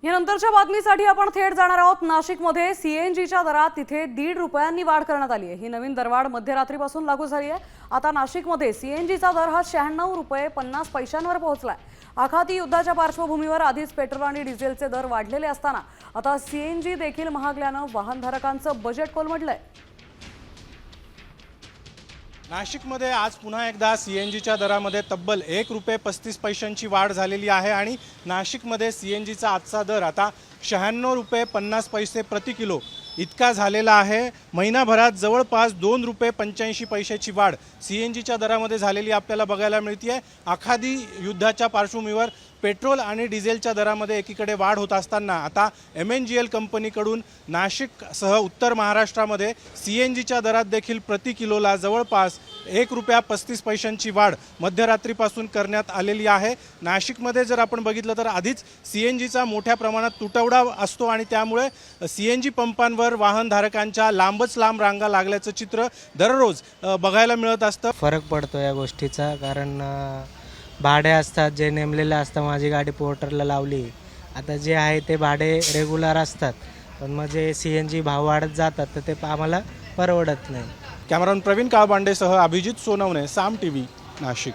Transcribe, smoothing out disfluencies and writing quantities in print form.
यानंतरच्या बातमीसाठी आपण थेट जाणार आहोत नाशिकमध्ये सीएनजीच्या दरात तिथे 1.5 रुपयांनी वाढ करण्यात आली आहे। ही नवीन दरवाढ मध्यरात्रीपासून लागू झाली आहे। आता नाशिकमध्ये सीएनजीचा दर हा 96 रुपये 50 पैशांवर पोहोचलाय। आखाती युद्धाच्या पार्श्वभूमीवर आधीच पेट्रोल आणि डिझेलचे दर वाढलेले असताना आता सीएनजी देखील महागल्यानं वाहनधारकांचं बजेट कोलमडलंय। नाशिकमध्ये आज पुन्हा एकदा सीएनजीच्या दरामध्ये तब्बल 1 रुपये 35 पैशांची वाढ झालेली आहे आणि नाशिकमध्ये सीएनजीचा आजचा दर आता 96 रुपये 50 पैसे प्रति किलो इतका झालेला आहे। महिनाभरात जवळपास 2 रुपये 85 पैशाची वाढ सीएनजीच्या दरामध्ये झालेली आपल्याला बघायला मिळते। आखाती युद्धाच्या पार्श्वभूमीवर पेट्रोल आणि डिझेलच्या दरामध्ये एकीकडे वाढ होत असताना आता MNGL कंपनीकडून नाशिकसह उत्तर महाराष्ट्रामध्ये सीएनजीच्या दरात देखील प्रति किलोला जवळपास 1 रुपया 35 पैशांची वाढ मध्यरात्रीपासून करण्यात आलेली आहे। नाशिकमध्ये जर आपण बघितलं तर आधीच सीएनजीचा मोठ्या प्रमाणात तुटवडा असतो आणि त्यामुळे सीएनजी पंपांवर वाहनधारकांच्या लांबच लांब रांगा लागल्याचं चित्र दररोज बघायला मिळत असतं। फरक पडतो या गोष्टीचा, कारण भाडे असतात जे नेमलेले असतात। माझी गाडी पोर्टरला लावली, आता जे आहे ते भाडे रेग्युलर असतात, पण मग जे सीएनजी भाव वाढत जातात तर ते आम्हाला परवडत नाही। कॅमेरामन प्रवीण काळबांडेसह अभिजित सोनवणे, साम टीव्ही, नाशिक।